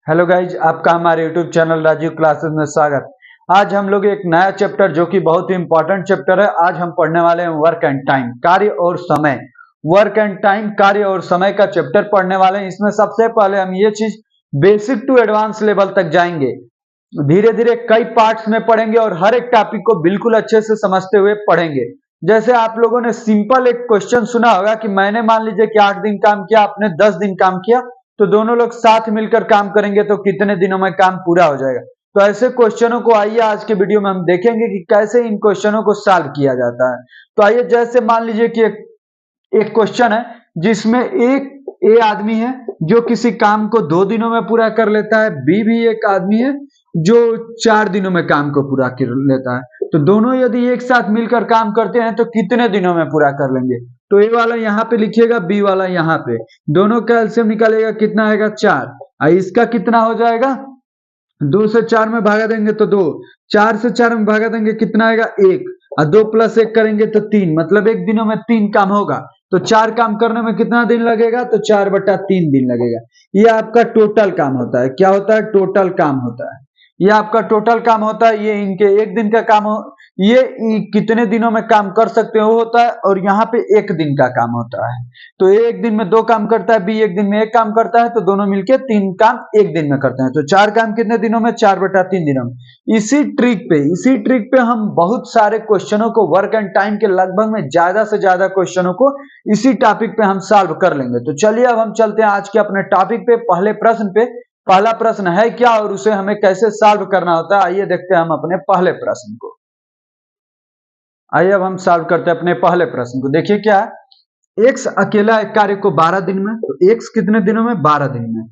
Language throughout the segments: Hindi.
हेलो गाइज, आपका हमारे यूट्यूब चैनल राजीव क्लासेस में स्वागत। आज हम लोग एक नया चैप्टर जो कि बहुत ही इंपॉर्टेंट चैप्टर है, आज हम पढ़ने वाले हैं वर्क एंड टाइम, कार्य और समय। वर्क एंड टाइम, कार्य और समय का चैप्टर पढ़ने वाले हैं। इसमें सबसे पहले हम ये चीज बेसिक टू एडवांस लेवल तक जाएंगे, धीरे धीरे कई पार्ट्स में पढ़ेंगे और हर एक टॉपिक को बिल्कुल अच्छे से समझते हुए पढ़ेंगे। जैसे आप लोगों ने सिंपल एक क्वेश्चन सुना होगा कि मैंने मान लीजिए कि 8 दिन काम किया, आपने 10 दिन काम किया, तो दोनों लोग साथ मिलकर काम करेंगे तो कितने दिनों में काम पूरा हो जाएगा। तो ऐसे क्वेश्चनों को आइए आज के वीडियो में हम देखेंगे कि कैसे इन क्वेश्चनों को सॉल्व किया जाता है। तो आइए, जैसे मान लीजिए कि एक क्वेश्चन है जिसमें एक ए आदमी है जो किसी काम को 2 दिनों में पूरा कर लेता है, बी भी एक आदमी है जो 4 दिनों में काम को पूरा कर लेता है। तो दोनों यदि एक साथ मिलकर काम करते हैं तो कितने दिनों में पूरा कर लेंगे। तो ए वाला यहाँ पे लिखिएगा, बी वाला यहाँ पे, दोनों का एलसीएम निकालेगा, कितना आएगा 4। इसका कितना हो जाएगा, 2 से 4 में भागा देंगे तो 2, 4 से 4 में भागा देंगे कितना आएगा 1, और 2 + 1 करेंगे तो 3, मतलब एक दिनों में 3 काम होगा। तो 4 काम करने में कितना दिन लगेगा, तो 4/3 दिन लगेगा। ये आपका टोटल काम होता है। क्या होता है, टोटल काम होता है। ये आपका टोटल काम होता है। ये इनके एक दिन का काम हो, ये कितने दिनों में काम कर सकते हो होता है, और यहाँ पे एक दिन का काम होता है। तो ए एक दिन में 2 काम करता है, बी एक दिन में 1 काम करता है, तो दोनों मिलके 3 काम एक दिन में करते हैं। तो 4 काम कितने दिनों में, 4/3 दिनों में। इसी ट्रिक पे हम बहुत सारे क्वेश्चनों को, वर्क एंड टाइम के लगभग में ज्यादा से ज्यादा क्वेश्चनों को इसी टॉपिक पे हम सॉल्व कर लेंगे। तो चलिए अब हम चलते हैं आज के अपने टॉपिक पे, पहले प्रश्न पे। पहला प्रश्न है क्या और उसे हमें कैसे सॉल्व करना होता है, आइए देखते हैं हम अपने पहले प्रश्न को। आइए अब हम सॉल्व करते हैं अपने पहले प्रश्न को। देखिए क्या है, एक्स अकेला एक कार्य को 12 दिन में, तो एक्स कितने दिनों में, 12 दिन में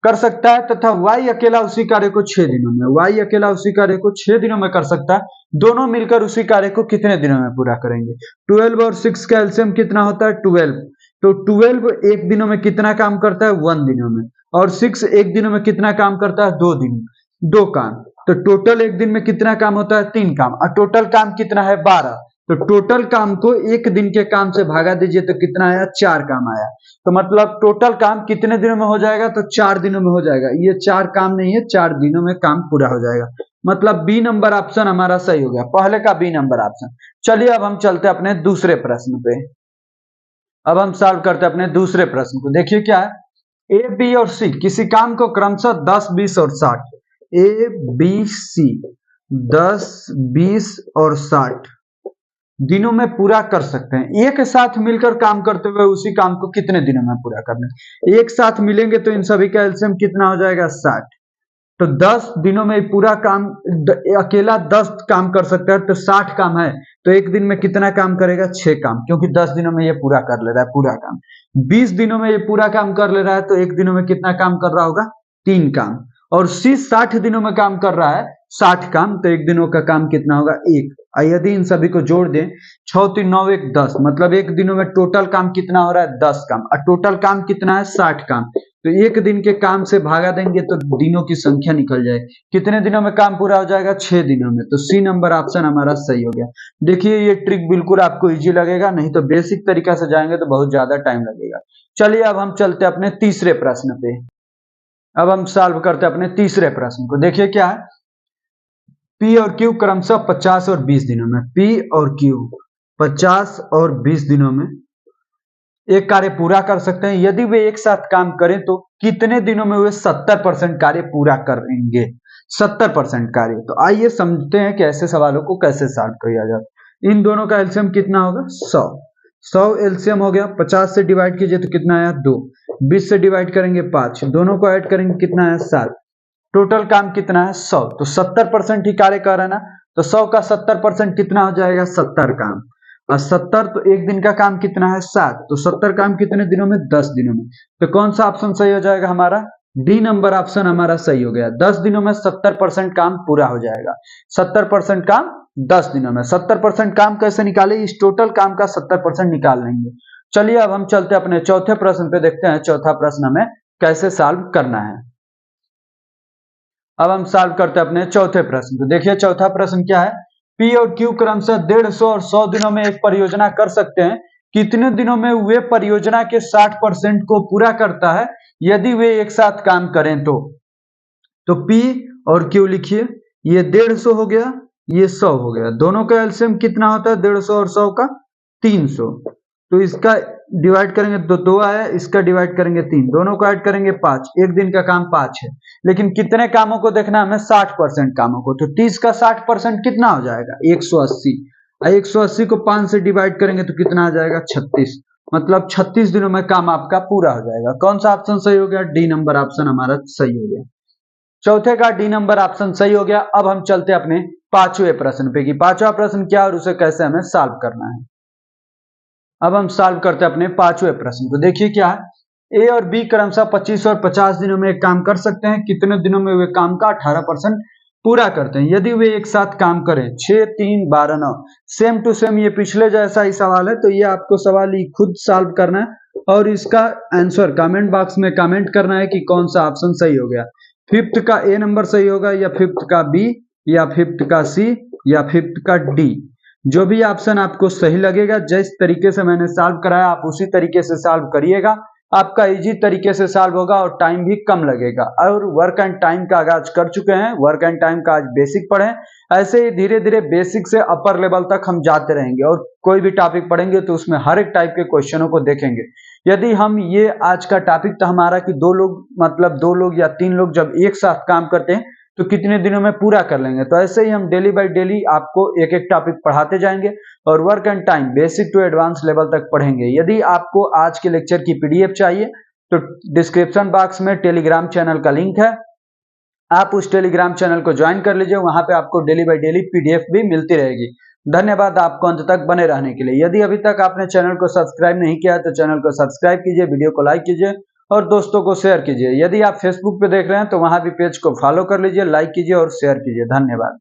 कर सकता है, तथा वाई अकेला उसी कार्य को 6 दिनों में, वाई अकेला उसी कार्य को 6 दिनों में कर सकता है। दोनों मिलकर उसी कार्य को कितने दिनों में पूरा करेंगे। 12 और 6 का एलसीएम कितना होता है, 12। तो 12 एक दिनों में कितना काम करता है, 1 दिनों में, और 6 एक दिनों में कितना काम करता है, 2 दिन, 2 काम। तो टोटल एक दिन में कितना काम होता है, 3 काम, और टोटल काम कितना है, 12। तो टोटल काम को एक दिन के काम से भागा दीजिए तो कितना आया, 4 काम आया। तो मतलब टोटल काम कितने दिनों में हो जाएगा, तो 4 दिनों में हो जाएगा। ये 4 काम नहीं है, 4 दिनों में काम पूरा हो जाएगा। मतलब बी नंबर ऑप्शन हमारा सही हो गया, पहले का बी नंबर ऑप्शन। चलिए अब हम चलते हैं अपने दूसरे प्रश्न पे। अब हम सॉल्व करते हैं अपने दूसरे प्रश्न को। देखिए क्या है, ए बी और सी किसी काम को क्रमशः 10, 20 और 60, ए बी सी 10, 20 और 60 दिनों में पूरा कर सकते हैं। एक साथ मिलकर काम करते हुए उसी काम को कितने दिनों में पूरा करना है। एक साथ मिलेंगे तो इन सभी का एलसीएम कितना हो जाएगा, 60। तो 10 दिनों में पूरा काम, अकेला 10 काम कर सकता है, तो 60 काम है, तो एक दिन में कितना काम करेगा, 6 काम, क्योंकि 10 दिनों में ये पूरा कर ले रहा है पूरा काम। 20 दिनों में ये पूरा काम कर ले रहा है, तो एक दिनों में कितना काम कर रहा होगा, 3 काम। और सी 60 दिनों में काम कर रहा है, 60 काम, तो एक दिनों का काम कितना होगा, 1। यदि इन सभी को जोड़ दें, 6 3 9 1 10, मतलब एक दिनों में टोटल काम कितना हो रहा है, 10 काम, और टोटल काम कितना है, 60 काम। तो एक दिन के काम से भागा देंगे तो दिनों की संख्या निकल जाए, कितने दिनों में काम पूरा हो जाएगा, 6 दिनों में। तो सी नंबर ऑप्शन हमारा सही हो गया। देखिए ये ट्रिक बिल्कुल आपको इजी लगेगा, नहीं तो बेसिक तरीका से जाएंगे तो बहुत ज्यादा टाइम लगेगा। चलिए अब हम चलते हैं अपने तीसरे प्रश्न पे। अब हम सॉल्व करते हैं अपने तीसरे प्रश्न को। देखिए क्या है, पी और क्यू क्रमशः 50 और 20 दिनों में, पी और क्यू 50 और 20 दिनों में एक कार्य पूरा कर सकते हैं। यदि वे एक साथ काम करें तो कितने दिनों में वे 70% कार्य पूरा करेंगे, 70% कार्य। तो आइए समझते हैं कि ऐसे सवालों को कैसे सॉल्व किया जाता है। इन दोनों का एलसीएम कितना होगा, 100 एलसीएम हो गया। 50 से डिवाइड कीजिए तो कितना आया, 2। 20 से डिवाइड करेंगे 5, दोनों को ऐड करेंगे कितना आया, 7। टोटल काम कितना है, 100। तो 70% ही कार्य कर रहा है ना, तो 100 का 70% कितना हो जाएगा, 70 काम। और 70 तो एक दिन का काम कितना है, 7। तो 70 काम कितने दिनों में, 10 दिनों में। तो कौन सा ऑप्शन सही हो जाएगा हमारा, डी नंबर ऑप्शन हमारा सही हो गया। 10 दिनों में 70% काम पूरा हो जाएगा। 70% काम 10 दिनों में। 70% काम कैसे निकाले, इस टोटल काम का 70% निकाल लेंगे। चलिए अब हम चलते हैं अपने चौथे प्रश्न पे, देखते हैं चौथा प्रश्न हमें कैसे सॉल्व करना है। अब हम सॉल्व करते हैं अपने चौथे प्रश्न को। देखिए चौथा प्रश्न क्या है, पी और क्यू क्रमशः 150 और 100 दिनों में एक परियोजना कर सकते हैं। कितने दिनों में वे परियोजना के 60% को पूरा करता है यदि वे एक साथ काम करें तो। तो P और Q लिखिए, ये 150 हो गया, ये 100 हो गया। दोनों का एलसीएम कितना होता है 150 और 100 का? 300। तो इसका डिवाइड करेंगे तो 2 आया, इसका डिवाइड करेंगे 3, दोनों को ऐड करेंगे 5। एक दिन का काम 5 है, लेकिन कितने कामों को देखना हमें? 60% कामों को। तो 30 का 60% कितना हो जाएगा? 180। 180 को 5 से डिवाइड करेंगे तो कितना आ जाएगा? 36। मतलब 36 दिनों में काम आपका पूरा हो जाएगा। कौन सा ऑप्शन सही हो गया? डी नंबर ऑप्शन हमारा सही हो गया। चौथे का डी नंबर ऑप्शन सही हो गया। अब हम चलते अपने पांचवें प्रश्न पे कि पांचवा प्रश्न क्या और उसे कैसे हमें सॉल्व करना है। अब हम सॉल्व करते हैं अपने पांचवें प्रश्न को। देखिए क्या है, ए और बी क्रमशः 25 और 50 दिनों में एक काम कर सकते हैं। कितने दिनों में वे काम का 18% पूरा करते हैं? यदि वे एक साथ काम करें 6, 3, 12, 9, सेम टू सेम ये पिछले जैसा ही सवाल है, तो ये आपको सवाल ही खुद सॉल्व करना है और इसका आंसर कमेंट बॉक्स में कमेंट करना है कि कौन सा ऑप्शन सही हो गया। फिफ्थ का ए नंबर सही होगा या फिफ्थ का बी या फिफ्थ का सी या फिफ्थ का डी। जो भी ऑप्शन आपको सही लगेगा, जिस तरीके से मैंने सॉल्व कराया आप उसी तरीके से सॉल्व करिएगा। आपका इजी तरीके से सॉल्व होगा और टाइम भी कम लगेगा। और वर्क एंड टाइम का आगाज कर चुके हैं, वर्क एंड टाइम का आज बेसिक पढ़े। ऐसे ही धीरे धीरे बेसिक से अपर लेवल तक हम जाते रहेंगे और कोई भी टॉपिक पढ़ेंगे तो उसमें हर एक टाइप के क्वेश्चनों को देखेंगे। यदि हम ये आज का टॉपिक था हमारा कि 2 लोग मतलब 2 लोग या 3 लोग जब एक साथ काम करते हैं तो कितने दिनों में पूरा कर लेंगे। तो ऐसे ही हम डेली बाय डेली आपको एक एक टॉपिक पढ़ाते जाएंगे और work and time basic to advance level तक पढ़ेंगे। यदि आपको आज के लेक्चर की पीडीएफ चाहिए तो डिस्क्रिप्शन बॉक्स में टेलीग्राम चैनल का लिंक है, आप उस टेलीग्राम चैनल को ज्वाइन कर लीजिए। वहां पे आपको डेली बाय डेली पीडीएफ भी मिलती रहेगी। धन्यवाद आपको अंत तक बने रहने के लिए। यदि अभी तक आपने चैनल को सब्सक्राइब नहीं किया है तो चैनल को सब्सक्राइब कीजिए, वीडियो को लाइक कीजिए और दोस्तों को शेयर कीजिए। यदि आप फेसबुक पे देख रहे हैं तो वहां भी पेज को फॉलो कर लीजिए, लाइक कीजिए और शेयर कीजिए। धन्यवाद।